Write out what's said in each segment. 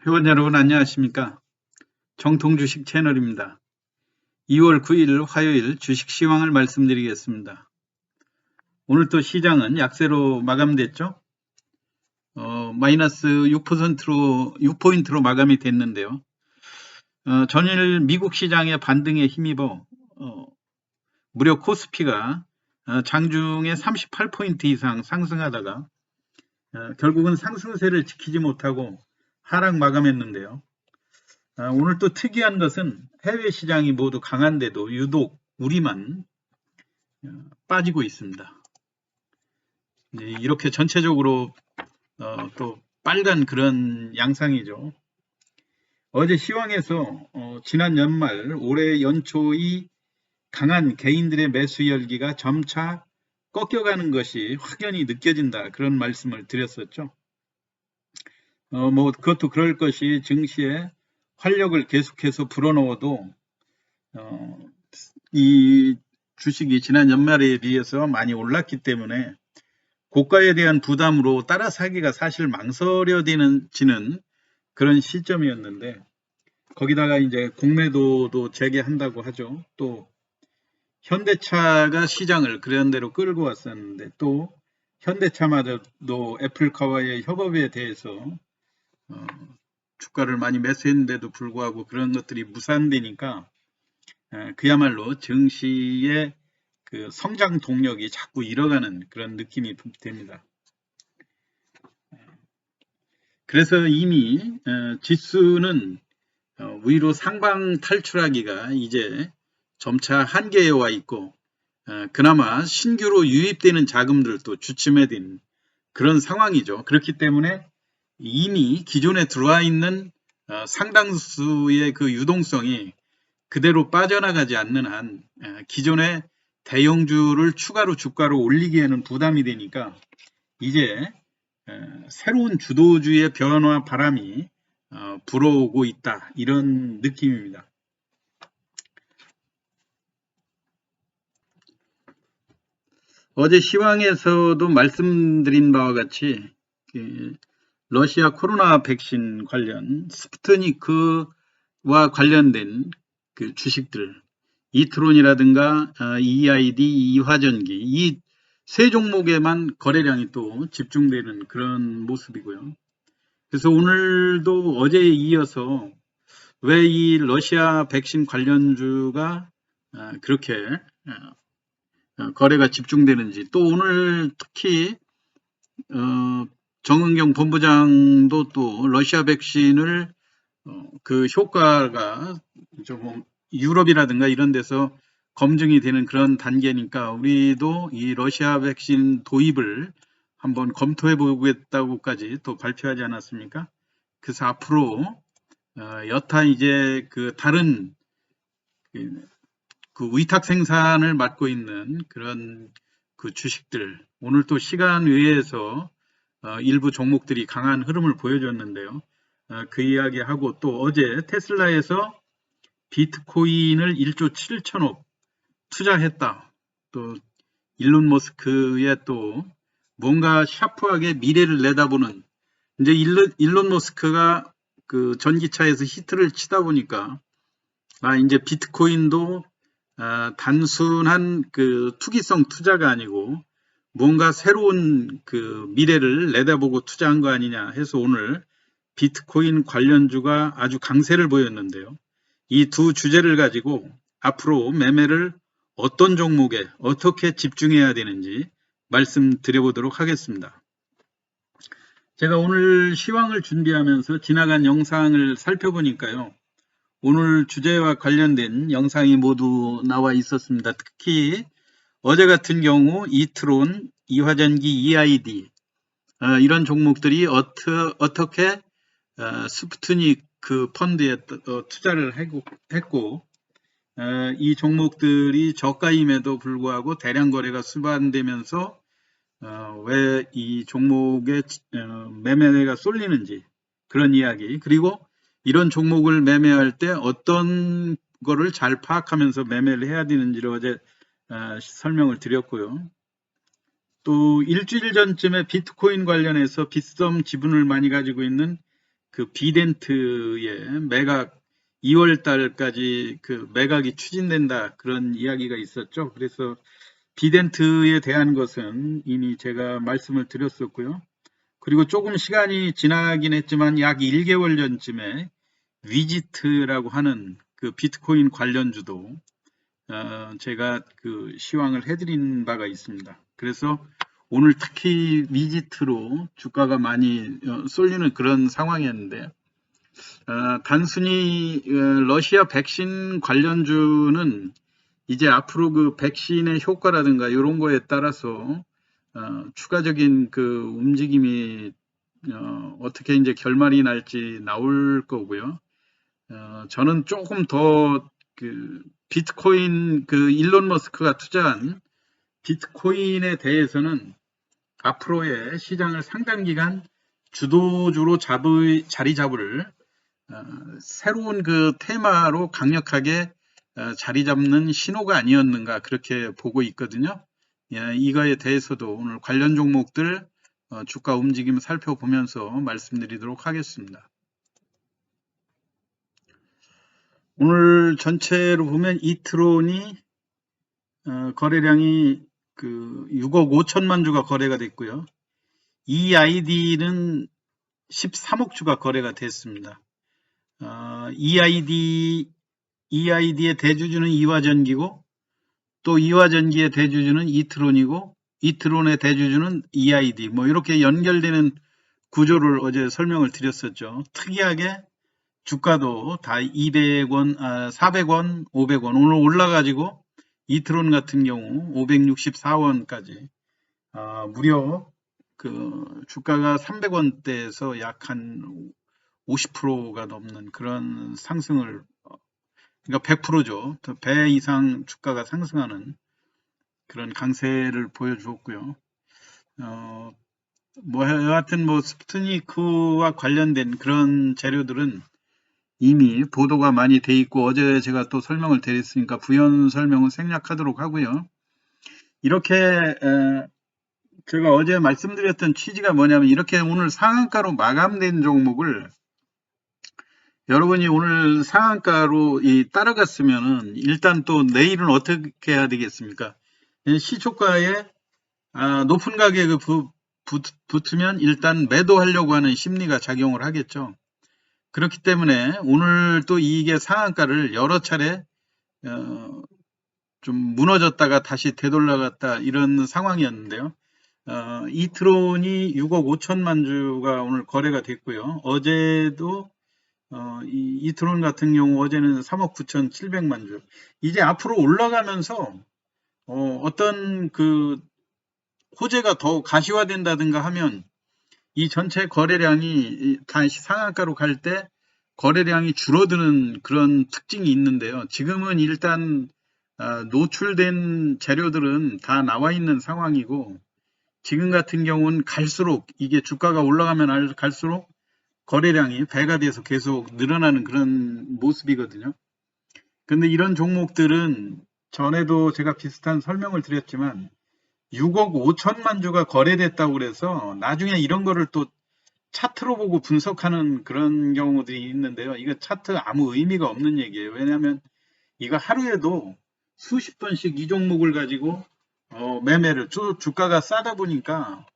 회원 여러분 안녕하십니까? 정통주식 채널입니다. 2월 9일 화요일 주식 시황을 말씀드리겠습니다. 오늘 또 시장은 약세로 마감됐죠? 마이너스 6%로 마감이 됐는데요. 전일 미국 시장의 반등에 힘입어 무려 코스피가 장중에 38포인트 이상 상승하다가 결국은 상승세를 지키지 못하고 하락 마감했는데요. 오늘 또 특이한 것은 해외 시장이 모두 강한데도 유독 우리만 빠지고 있습니다. 이렇게 전체적으로 또 빨간 그런 양상이죠. 어제 시황에서 지난 연말 올해 연초의 강한 개인들의 매수 열기가 점차 꺾여가는 것이 확연히 느껴진다, 그런 말씀을 드렸었죠. 그것도 그럴 것이 증시에 활력을 계속해서 불어넣어도 이 주식이 지난 연말에 비해서 많이 올랐기 때문에 고가에 대한 부담으로 따라 사기가 사실 망설여지는 그런 시점이었는데, 거기다가 이제 공매도도 재개한다고 하죠. 또 현대차가 시장을 그런 대로 끌고 왔었는데, 또 현대차마저도 애플카와의 협업에 대해서 주가를 많이 매수했는데도 불구하고 그런 것들이 무산되니까 그야말로 증시의 그 성장 동력이 자꾸 잃어가는 그런 느낌이 됩니다. 그래서 이미 지수는 위로 상방 탈출하기가 이제 점차 한계에 와 있고, 그나마 신규로 유입되는 자금들도 주춤해 든 그런 상황이죠. 그렇기 때문에 이미 기존에 들어와 있는 상당수의 그 유동성이 그대로 빠져나가지 않는 한 기존의 대형주를 추가로 주가를 올리기에는 부담이 되니까 이제 새로운 주도주의 변화 바람이 불어오고 있다, 이런 느낌입니다. 어제 시황에서도 말씀드린 바와 같이 러시아 코로나 백신 관련 스푸트니크와 관련된 그 주식들, 이트론이라든가 EID, 이화전기, 이 세 종목에만 거래량이 또 집중되는 그런 모습이고요. 그래서 오늘도 어제에 이어서 왜 이 러시아 백신 관련주가 그렇게 거래가 집중되는지, 또 오늘 특히 정은경 본부장도 또 러시아 백신을 그 효과가 좀 유럽이라든가 이런 데서 검증이 되는 그런 단계니까 우리도 이 러시아 백신 도입을 한번 검토해 보겠다고까지 또 발표하지 않았습니까? 그래서 앞으로 여타 이제 그 다른 그 위탁 생산을 맡고 있는 그런 그 주식들, 오늘 또 시간 외에서 일부 종목들이 강한 흐름을 보여줬는데요. 그 이야기하고, 또 어제 테슬라에서 비트코인을 1조 7천억 투자했다. 또 일론 머스크의 또 뭔가 샤프하게 미래를 내다보는, 이제 일론 머스크가 그 전기차에서 히트를 치다 보니까 이제 비트코인도 단순한 그 투기성 투자가 아니고 뭔가 새로운 그 미래를 내다보고 투자한 거 아니냐 해서 오늘 비트코인 관련주가 아주 강세를 보였는데요. 이 두 주제를 가지고 앞으로 매매를 어떤 종목에 어떻게 집중해야 되는지 말씀드려보도록 하겠습니다. 제가 오늘 시황을 준비하면서 지나간 영상을 살펴보니까요, 오늘 주제와 관련된 영상이 모두 나와 있었습니다. 특히 어제 같은 경우 이트론, 이화전기, EID 이런 종목들이 어떻게 스푸트닉 그 펀드에 투자를 했고, 이 종목들이 저가임에도 불구하고 대량 거래가 수반되면서 왜 이 종목의 매매가 쏠리는지 그런 이야기, 그리고 이런 종목을 매매할 때 어떤 거를 잘 파악하면서 매매를 해야 되는지를 어제 설명을 드렸고요. 또 일주일 전쯤에 비트코인 관련해서 빗썸 지분을 많이 가지고 있는 그 비덴트의 매각 2월 달까지 그 매각이 추진된다 그런 이야기가 있었죠. 그래서 비덴트에 대한 것은 이미 제가 말씀을 드렸었고요. 그리고 조금 시간이 지나긴 했지만 약 1개월 전쯤에 위지트라고 하는 그 비트코인 관련주도 제가 그 시황을 해드린 바가 있습니다. 그래서 오늘 특히 위지트로 주가가 많이 쏠리는 그런 상황이었는데 단순히 러시아 백신 관련주는 이제 앞으로 그 백신의 효과라든가 이런 거에 따라서 추가적인 그 움직임이 어떻게 이제 결말이 날지 나올 거고요. 저는 조금 더 그 비트코인 그 일론 머스크가 투자한 비트코인에 대해서는 앞으로의 시장을 상당 기간 주도주로 자리 잡을 새로운 그 테마로 강력하게 자리 잡는 신호가 아니었는가 그렇게 보고 있거든요. 이거에 대해서도 오늘 관련 종목들 주가 움직임 살펴보면서 말씀드리도록 하겠습니다. 오늘 전체로 보면 이트론이 거래량이 그 6억 5천만 주가 거래가 됐고요. EID는 13억 주가 거래가 됐습니다. EID의 대주주는 이화전기고 또 이화전기의 대주주는 이트론이고 이트론의 대주주는 EID 뭐 이렇게 연결되는 구조를 어제 설명을 드렸었죠. 특이하게 주가도 다 200원, 400원, 500원 오늘 올라가지고 이트론 같은 경우 564원까지 무려 그 주가가 300원대에서 약 한 50%가 넘는 그런 상승을 그러니까 100%죠. 배 이상 주가가 상승하는 그런 강세를 보여주었고요. 뭐 여하튼 뭐 스푸트니크와 관련된 그런 재료들은 이미 보도가 많이 돼 있고 어제 제가 또 설명을 드렸으니까 부연 설명은 생략하도록 하고요. 이렇게 제가 어제 말씀드렸던 취지가 뭐냐면 이렇게 오늘 상한가로 마감된 종목을 여러분이 오늘 상한가로 따라갔으면은 일단 또 내일은 어떻게 해야 되겠습니까? 시초가에 높은 가격이 붙으면 일단 매도하려고 하는 심리가 작용을 하겠죠. 그렇기 때문에 오늘 또 이게 상한가를 여러 차례 좀 무너졌다가 다시 되돌아갔다 이런 상황이었는데요. 이트론이 6억 5천만 주가 오늘 거래가 됐고요. 어제도 이트론 같은 경우 어제는 3억 9,700만 주. 이제 앞으로 올라가면서 어떤 그 호재가 더 가시화된다든가 하면 이 전체 거래량이 다시 상한가로 갈 때 거래량이 줄어드는 그런 특징이 있는데요. 지금은 일단 노출된 재료들은 다 나와 있는 상황이고 지금 같은 경우는 갈수록 이게 주가가 올라가면 갈수록 거래량이 배가 돼서 계속 늘어나는 그런 모습이거든요. 근데 이런 종목들은 전에도 제가 비슷한 설명을 드렸지만 6억 5천만 주가 거래됐다고 그래서 나중에 이런 거를 또 차트로 보고 분석하는 그런 경우들이 있는데요. 이거 차트 아무 의미가 없는 얘기예요. 왜냐하면 이거 하루에도 수십 번씩 이 종목을 가지고 매매를 주가가 싸다 보니까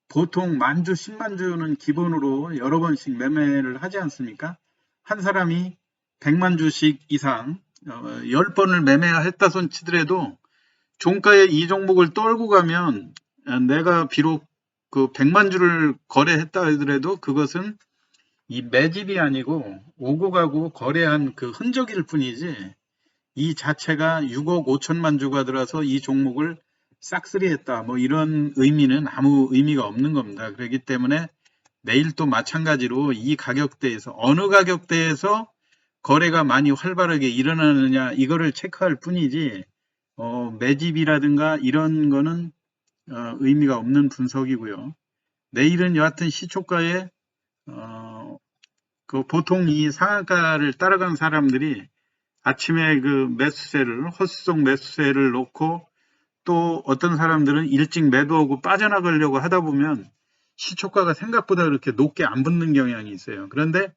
보통 만주, 10만주는 기본으로 여러 번씩 매매를 하지 않습니까? 한 사람이 100만 주씩 이상 10번을 매매했다 손 치더라도 종가에 이 종목을 떨고 가면 내가 비록 그 100만 주를 거래했다 하더라도 그것은 이 매집이 아니고 오고 가고 거래한 그 흔적일 뿐이지 이 자체가 6억 5천만 주가 들어서 이 종목을 싹쓸이했다 뭐 이런 의미는 아무 의미가 없는 겁니다. 그렇기 때문에 내일 또 마찬가지로 이 가격대에서 어느 가격대에서 거래가 많이 활발하게 일어나느냐 이거를 체크할 뿐이지 매집이라든가 이런 거는 의미가 없는 분석이고요. 내일은 여하튼 시초가에 그 보통 이 상한가를 따라간 사람들이 아침에 그 매수세를 헛수송 매수세를 놓고 또 어떤 사람들은 일찍 매도하고 빠져나가려고 하다 보면 시초가가 생각보다 그렇게 높게 안 붙는 경향이 있어요. 그런데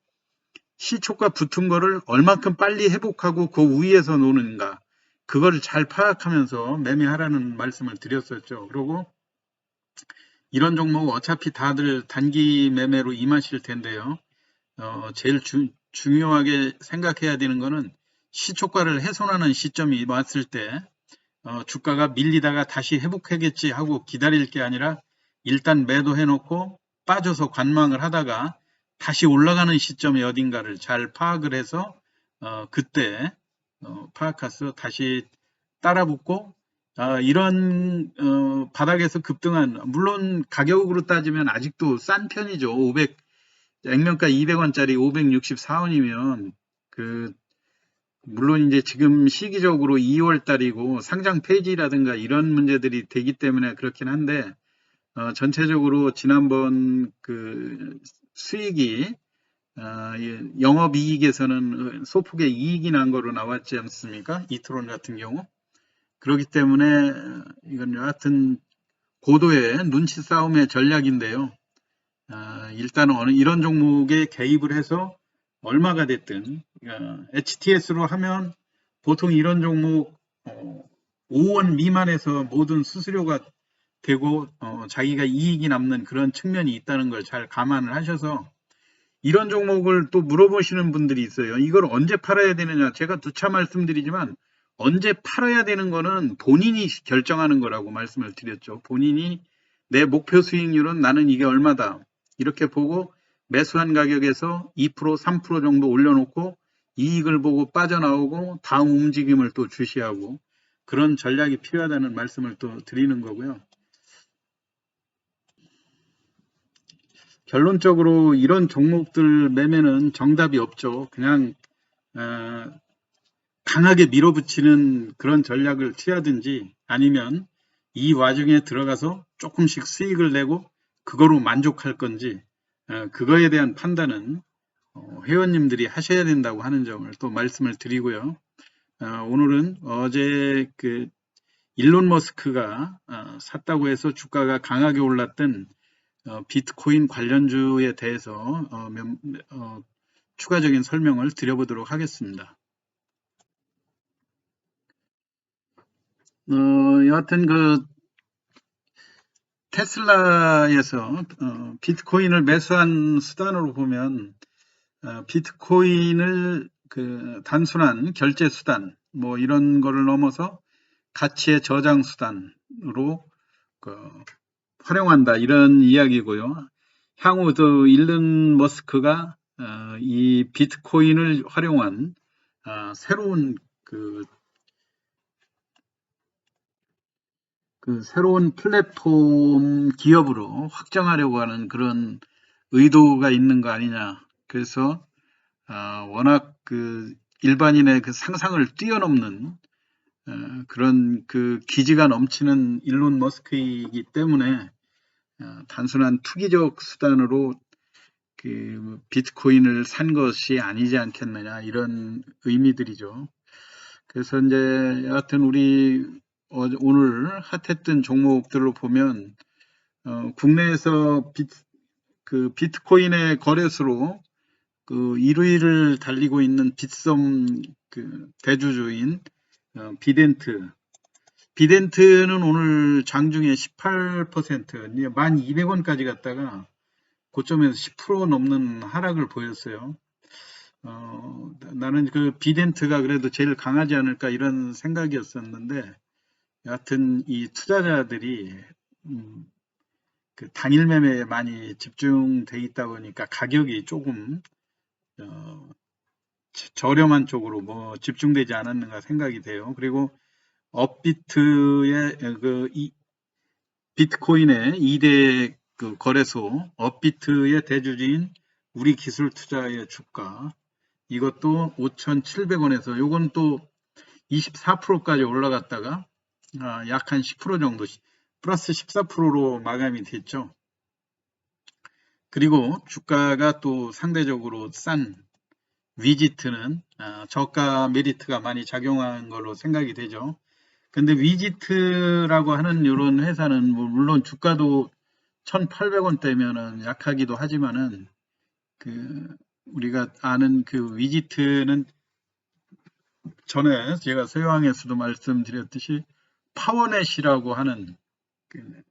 시초가 붙은 거를 얼만큼 빨리 회복하고 그 위에서 노는가, 그거를 잘 파악하면서 매매하라는 말씀을 드렸었죠. 그리고 이런 종목 어차피 다들 단기 매매로 임하실 텐데요. 제일 중요하게 생각해야 되는 거는 시초가를 훼손하는 시점이 왔을 때 주가가 밀리다가 다시 회복하겠지 하고 기다릴 게 아니라 일단 매도해놓고 빠져서 관망을 하다가 다시 올라가는 시점이 어딘가를 잘 파악을 해서 그때 파악해서 다시 따라붙고, 이런 바닥에서 급등한, 물론 가격으로 따지면 아직도 싼 편이죠. 500 액면가 200원짜리 564원이면 물론 이제 지금 시기적으로 2월 달이고 상장 폐지라든가 이런 문제들이 되기 때문에 그렇긴 한데, 전체적으로 지난번 수익이 영업이익에서는 소폭의 이익이 난 거로 나왔지 않습니까? 이트론 같은 경우. 그렇기 때문에 이건 여하튼 고도의 눈치 싸움의 전략인데요. 일단은 이런 종목에 개입을 해서 얼마가 됐든, HTS로 하면 보통 이런 종목 5원 미만에서 모든 수수료가 되고 자기가 이익이 남는 그런 측면이 있다는 걸 잘 감안을 하셔서, 이런 종목을 또 물어보시는 분들이 있어요. 이걸 언제 팔아야 되느냐. 제가 누차 말씀드리지만 언제 팔아야 되는 거는 본인이 결정하는 거라고 말씀을 드렸죠. 본인이 내 목표 수익률은 나는 이게 얼마다 이렇게 보고 매수한 가격에서 2%, 3% 정도 올려놓고 이익을 보고 빠져나오고 다음 움직임을 또 주시하고, 그런 전략이 필요하다는 말씀을 또 드리는 거고요. 결론적으로 이런 종목들 매매는 정답이 없죠. 그냥 강하게 밀어붙이는 그런 전략을 취하든지, 아니면 이 와중에 들어가서 조금씩 수익을 내고 그거로 만족할 건지, 그거에 대한 판단은 회원님들이 하셔야 된다고 하는 점을 또 말씀을 드리고요. 오늘은 어제 일론 머스크가 샀다고 해서 주가가 강하게 올랐던 비트코인 관련주에 대해서 추가적인 설명을 드려보도록 하겠습니다. 여하튼 테슬라에서 비트코인을 매수한 수단으로 보면, 비트코인을 단순한 결제 수단 뭐 이런 거를 넘어서 가치의 저장 수단으로 활용한다, 이런 이야기고요. 향후 일론 머스크가 이 비트코인을 활용한 새로운 새로운 플랫폼 기업으로 확장하려고 하는 그런 의도가 있는 거 아니냐. 그래서 워낙 일반인의 상상을 뛰어넘는 그런 기지가 넘치는 일론 머스크이기 때문에 단순한 투기적 수단으로 비트코인을 산 것이 아니지 않겠느냐, 이런 의미들이죠. 그래서 이제 여하튼 우리 오늘 핫했던 종목들로 보면 국내에서 비트코인의 거래수로 1위를 달리고 있는 빗썸 대주주인 비덴트는 오늘 장중에 18%, 1200원까지 갔다가 고점에서 10% 넘는 하락을 보였어요. 나는 비덴트가 그래도 제일 강하지 않을까 이런 생각이었었는데, 여하튼 이 투자자들이 당일 매매에 많이 집중돼 있다 보니까 가격이 조금 저렴한 쪽으로 집중되지 않았는가 생각이 돼요. 그리고 업비트의 비트코인의 2대 거래소 업비트의 대주주인 우리기술투자의 주가, 이것도 5,700원에서 요건 또 24%까지 올라갔다가 약 한 10% 정도, 플러스 14%로 마감이 됐죠. 그리고 주가가 또 상대적으로 싼 위지트는 저가 메리트가 많이 작용한 걸로 생각이 되죠. 근데 위지트라고 하는 이런 회사는 물론 주가도 1,800원대면은 약하기도 하지만은 우리가 아는 그 위지트는 전에 제가 서유항에서도 말씀드렸듯이 파워넷이라고 하는 그,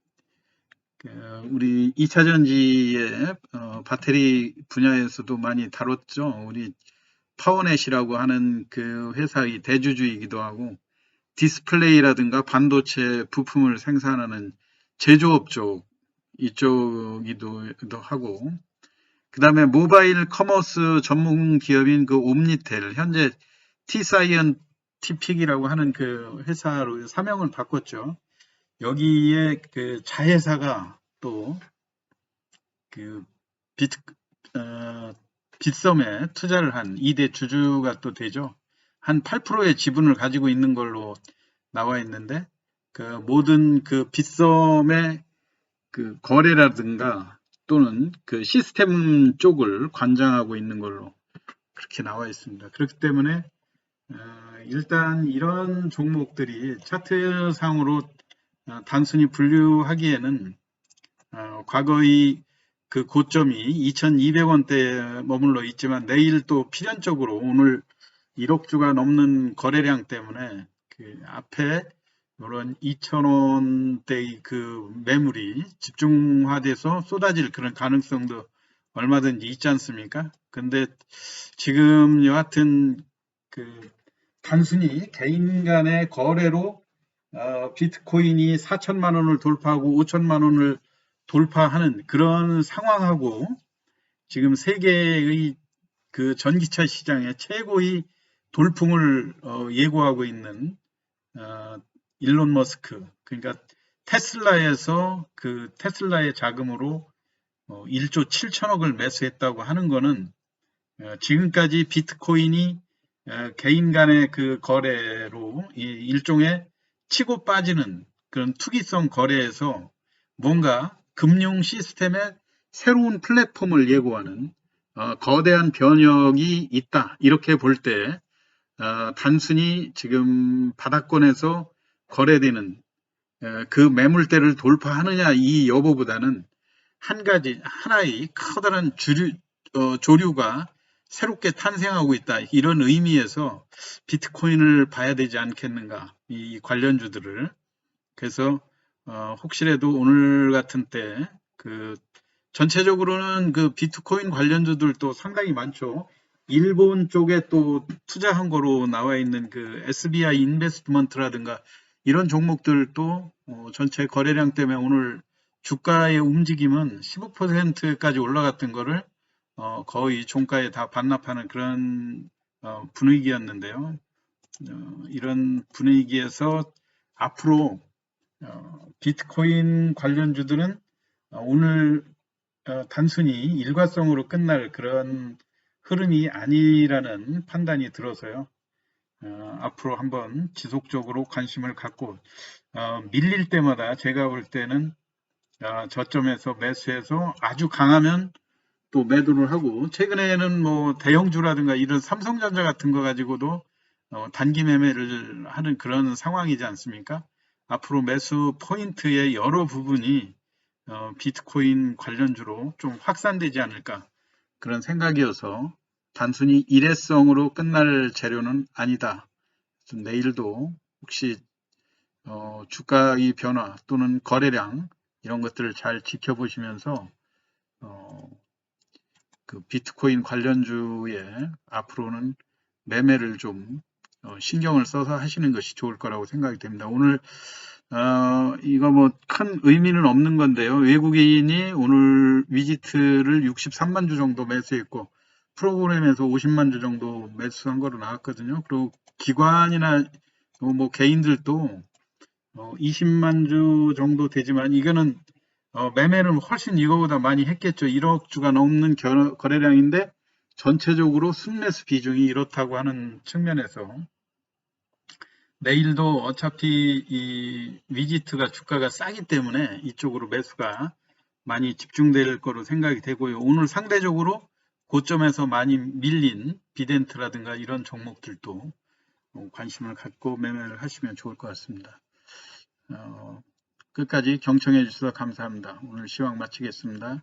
우리 2차 전지의 배터리 분야에서도 많이 다뤘죠. 우리 파워넷이라고 하는 그 회사의 대주주이기도 하고 디스플레이라든가 반도체 부품을 생산하는 제조업 쪽 이쪽이기도 하고 그다음에 모바일 커머스 전문 기업인 그 옴니텔 현재 T사이언티픽이라고 하는 그 회사로 사명을 바꿨죠. 여기에 그 자회사가 또 그 빗썸에 투자를 한 2대 주주가 또 되죠. 한 8%의 지분을 가지고 있는 걸로 나와 있는데 그 모든 그 빗썸의 그 거래라든가 또는 그 시스템 쪽을 관장하고 있는 걸로 그렇게 나와 있습니다. 그렇기 때문에 일단 이런 종목들이 차트상으로 단순히 분류하기에는 과거의 그 고점이 2,200원대에 머물러 있지만 내일 또 필연적으로 오늘 1억 주가 넘는 거래량 때문에 그 앞에 이런 2,000원대의 그 매물이 집중화돼서 쏟아질 그런 가능성도 얼마든지 있지 않습니까? 근데 지금 여하튼 그 단순히 개인 간의 거래로 비트코인이 4천만 원을 돌파하고 5천만 원을 돌파하는 그런 상황하고 지금 세계의 그 전기차 시장의 최고의 돌풍을 예고하고 있는 일론 머스크 그러니까 테슬라에서 그 테슬라의 자금으로 1조 7천억을 매수했다고 하는 거는 지금까지 비트코인이 개인 간의 그 거래로 일종의 치고 빠지는 그런 투기성 거래에서 뭔가 금융 시스템의 새로운 플랫폼을 예고하는 거대한 변혁이 있다. 이렇게 볼 때 단순히 지금 바닥권에서 거래되는 그 매물대를 돌파하느냐 이 여부보다는 한 가지 하나의 커다란 조류가 새롭게 탄생하고 있다. 이런 의미에서 비트코인을 봐야 되지 않겠는가. 이 관련주들을. 그래서 혹시라도 오늘 같은 때 그 전체적으로는 그 비트코인 관련주들도 상당히 많죠. 일본 쪽에 또 투자한 거로 나와 있는 그 SBI 인베스트먼트라든가 이런 종목들도 전체 거래량 때문에 오늘 주가의 움직임은 15%까지 올라갔던 거를 거의 종가에 다 반납하는 그런 분위기였는데요. 이런 분위기에서 앞으로 비트코인 관련주들은 오늘 단순히 일과성으로 끝날 그런 흐름이 아니라는 판단이 들어서요. 앞으로 한번 지속적으로 관심을 갖고 밀릴 때마다 제가 볼 때는 저점에서 매수해서 아주 강하면 또 매도를 하고 최근에는 뭐 대형주라든가 이런 삼성전자 같은 거 가지고도 단기 매매를 하는 그런 상황이지 않습니까? 앞으로 매수 포인트의 여러 부분이 비트코인 관련주로 좀 확산되지 않을까 그런 생각이어서 단순히 일회성으로 끝날 재료는 아니다. 내일도 혹시 주가의 변화 또는 거래량 이런 것들을 잘 지켜보시면서 그 비트코인 관련주에 앞으로는 매매를 좀 신경을 써서 하시는 것이 좋을 거라고 생각이 됩니다. 오늘 이거 뭐 큰 의미는 없는 건데요. 외국인이 오늘 위지트를 63만 주 정도 매수했고 프로그램에서 50만 주 정도 매수한 거로 나왔거든요. 그리고 기관이나 뭐 개인들도 20만 주 정도 되지만 이거는 매매는 훨씬 이거보다 많이 했겠죠. 1억 주가 넘는 거래량인데 전체적으로 순매수 비중이 이렇다고 하는 측면에서 내일도 어차피 이 위지트가 주가가 싸기 때문에 이쪽으로 매수가 많이 집중될 거로 생각이 되고요. 오늘 상대적으로 고점에서 많이 밀린 비덴트라든가 이런 종목들도 관심을 갖고 매매를 하시면 좋을 것 같습니다. 끝까지 경청해 주셔서 감사합니다. 오늘 시황 마치겠습니다.